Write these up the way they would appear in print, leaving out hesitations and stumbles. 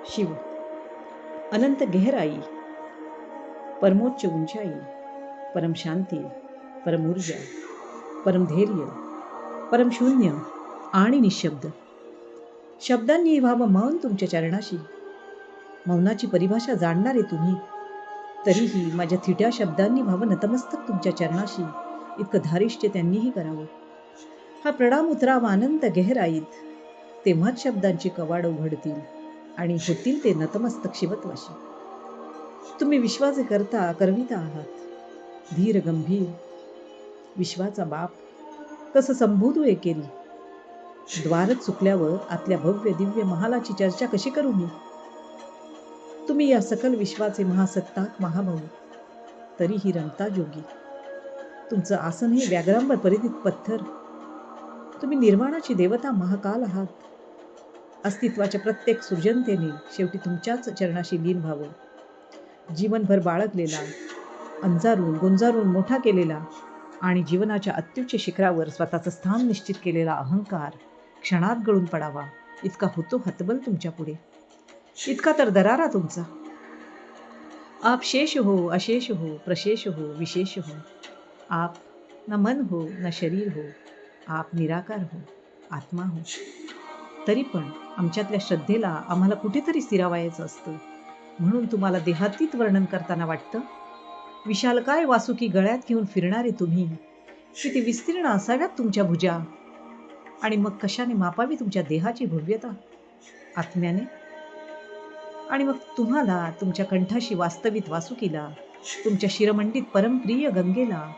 शिव, अनंत गहराई, परमोच्च उंचाई, परम शांती, परम ऊर्जा, परम धैर्य, परम शून्य आणि निशब्द. शब्दांनी व्हावं मौन तुमच्या चरणाशी. मौनाची परिभाषा जाणणारे तुम्ही, तरीही माझ्या थिट्या शब्दांनी व्हावं नतमस्तक तुमच्या चरणाशी. इतकं धारिष्ट्य त्यांनीही करावं. हा प्रणाम उतरावा अनंत गहराईत, तेव्हाच शब्दांची कवाड उघडतील आणि होतील ते नतमस्तक शिवत्वाशी. तुम्ही विश्वाचे करता करविता आहात, धीर गंभीर, विश्वाचा बाप. कसं संबोधू एकेरी, द्वारच चुकल्यावर आतल्या भव्य दिव्य महालाची चर्चा कशी करू मी. तुम्ही या सकल विश्वाचे महासत्ताक महाभाऊ, तरीही रमता जोगी. तुमचं आसन हे व्याघ्रांबर परिधित पत्थर. तुम्ही निर्माणाची देवता महाकाल आहात. अस्तित्वाच्या प्रत्येक सृजनतेने शेवटी तुमच्याच चरणाशी लीन व्हावं. जीवनभर बाळगलेला, अंजारून गोंजारून मोठा केलेला आणि जीवनाच्या अत्युच्च शिखरावर स्वतःचं स्थान निश्चित केलेला अहंकार क्षणात गळून पडावा, इतका होतो हतबल तुमच्या पुढे. इतका तर दरारा तुमचा. आप शेष हो, अशेष हो, प्रशेष हो, विशेष हो. आप न मन हो, न शरीर हो. आप निराकार हो, आत्मा हो. तरी पण आमच्यातल्या श्रद्धेला आम्हाला कुठेतरी स्थिरावायचं असतं. म्हणून तुम्हाला देहातीत वर्णन करताना वाटतं, विशालकाय वासुकी गळ्यात घेऊन फिरणारे तुम्ही, किती विस्तीर्ण असाव्यात तुमच्या भुजा. आणि मग कशाने मापावी तुमच्या देहाची भव्यता? आत्म्याने. आणि मग तुम्हाला तुमच्या कंठाशी वास्तवित वासुकीला, तुमच्या शिरमंडीत परमप्रिय गंगेला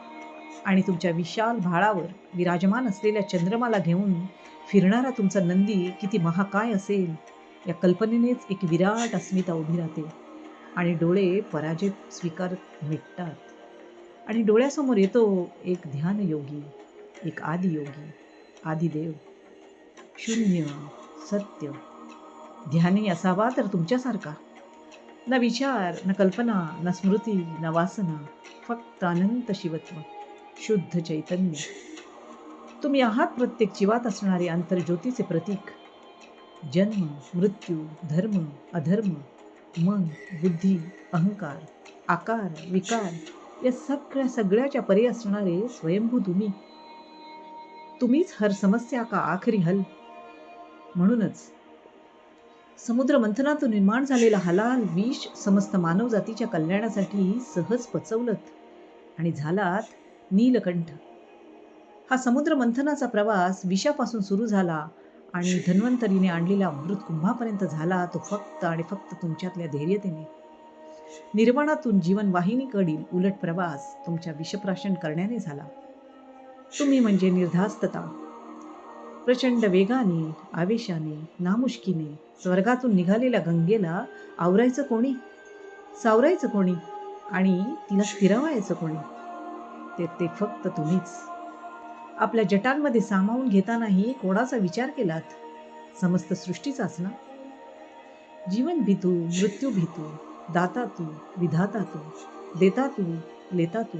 आणि तुमच्या विशाल भाळावर विराजमान असलेल्या चंद्रमाला घेऊन फिरणारा तुमचा नंदी किती महाकाय असेल, या कल्पनेनेच एक विराट अस्मिता उभी राहते आणि डोळे पराजय स्वीकारत मिटतात. आणि डोळ्यासमोर येतो एक ध्यानयोगी, एक आदियोगी, आदिदेव, शून्य, सत्य. ध्यानी असावा तर तुमच्यासारखा. न विचार, न कल्पना, न स्मृती, न वासना, फक्त अनंत शिवत्व, शुद्ध चैतन्य. तुम्ही आहात प्रत्येक जीवात असणारे अंतर्ज्योतीचे प्रतीक. जन्म, मृत्यू, धर्म, अधर्म, मन, बुद्धी, अहंकार, आकार, विकार या सगळ्याच्या परे असणारे स्वयंभू तुम्ही. तुम्हीच हर समस्या का आखरी हल. म्हणूनच समुद्र मंथनातून निर्माण झालेला हलाल विष समस्त मानवजातीच्या कल्याणासाठी सहज पचवलत आणि झालात नीलकंठ. हा समुद्र मंथनाचा प्रवास विषापासून सुरू झाला आणि धन्वंतरीने आणलेल्या अमृत कुंभापर्यंत झाला तो फक्त आणि फक्त तुमच्यातल्या धैर्यतेने. निर्वाणातून जीवन वाहिनीकडील उलट प्रवास तुमच्या विषप्राशन करण्याने झाला. तुम्ही म्हणजे निर्धास्तता. प्रचंड वेगाने, आवेशाने, नामुष्कीने स्वर्गातून निघालेल्या गंगेला आवरायचं कोणी, सावरायचं कोणी आणि तिला स्थिरावायचं कोणी, ते फक्त तुम्हीच. आपल्या जटांमध्ये सामावून घेतानाही कोणाचा विचार केलात? समस्त सृष्टीचाच ना. जीवन भीतू, मृत्यू भीतू, दाता तू, विधाता तू, देता तू, लेता तू,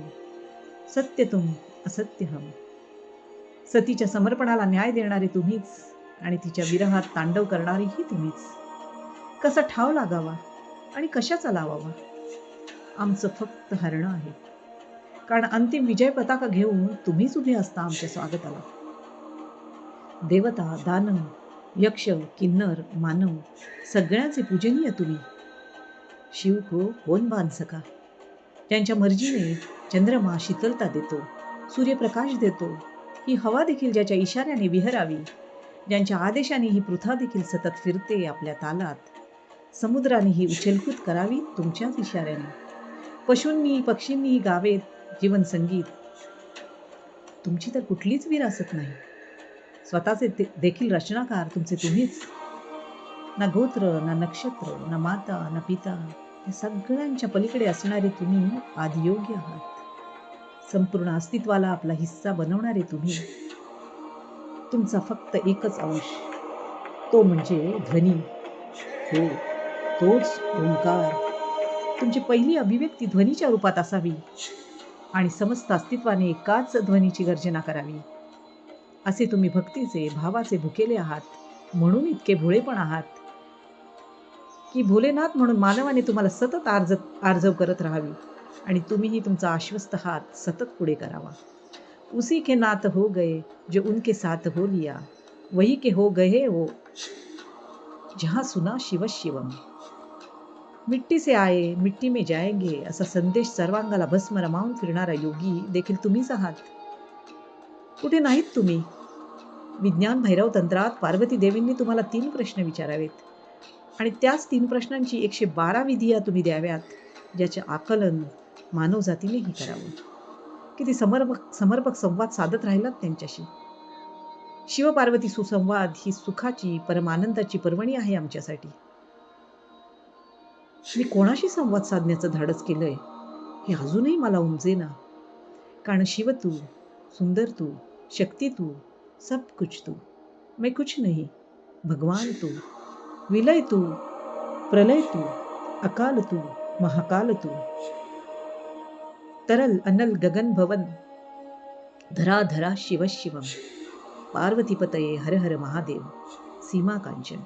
सत्य तुम, असत्य हम. सतीच्या समर्पणाला न्याय देणारे तुम्हीच आणि तिच्या विरहात तांडव करणारीही तुम्हीच. कसा ठाव लागावा आणि कशाचा लावावा, आमचं फक्त हरणं आहे. कारण अंतिम विजय पताका घेऊन तुम्हीच उभे असता आमच्या स्वागताला. देवता, दानव, यक्ष, किन्नर, मानव सगळ्यांचे पूजनीय तुम्ही. शिव को कोण बांध सका. ज्यांच्या मर्जीने चंद्रमा शीतलता देतो, सूर्यप्रकाश देतो, ही हवा देखील ज्याच्या इशाऱ्याने विहरावी, ज्यांच्या आदेशाने ही पृथा देखील सतत फिरते आपल्या तालात, समुद्राने ही उचलकूत करावी तुमच्याच इशाऱ्याने, पशूंनी पक्षींनी गावेत जीवन संगीत. तुमची तर कुठलीच विरासत नाही. स्वतःचे देखील रचनाकार तुमचे तुम्हीच. ना गोत्र, ना नक्षत्र, ना माता, ना पिता, या सगळ्यांच्या पलीकडे असणारे तुम्ही आदियोगी आहात. संपूर्ण अस्तित्वाला आपला हिस्सा बनवणारे तुम्ही. तुमचा फक्त एकच अंश, तो म्हणजे ध्वनी. हो, तोच ओंकार. तुमची पहिली अभिव्यक्ती ध्वनीच्या रूपात असावी आणि समस्त अस्तित्वाने एकाच ध्वनीची गर्जना करावी. असे तुम्ही भक्तीचे, भावाचे भुकेले आहात. म्हणून इतके भोळे पण आहात की भोलेनाथ म्हणून मानवाने तुम्हाला सतत आर्जव करत राहावी आणि तुम्हीही तुमचा आश्वस्त हात सतत पुढे करावा. उसी के नात हो गए जो उनके साथ हो लिया, वही के हो गए वो जहां सुना शिव शिवम. मिट्टी से आए मिट्टी में जाएंगे असा संदेश सर्वांगाला भस्म रमावून फिरणारा योगी देखील तुम्हीच आहात. कुठे नाहीत तुम्ही. विज्ञान भैरव तंत्रात पार्वती देवींनी तुम्हाला 3 प्रश्न विचारावेत आणि त्याच 3 प्रश्नांची 112 विधिया तुम्ही द्याव्यात, ज्याचे आकलन मानवजातीनेही करावं. किती समर्पक समर्पक संवाद साधत राहिलात त्यांच्याशी. शिव-पार्वती सुसंवाद ही सुखाची, परमानंदाची पर्वणी आहे आमच्यासाठी. मी कोणाशी संवाद साधण्याचं धाडस केलंय, हे अजूनही मला उमजेना. कारण शिव तू, सुंदर तू, शक्ती तू, सब कुछ तू, मैं कुछ नहीं. भगवान तू, विलय तू, प्रलय तू, अकाल तू, महाकाल तू. तरल अनल गगन भवन, धरा शिव शिवम. पार्वतीपतये हर हर महादेव. सीमा कांचन.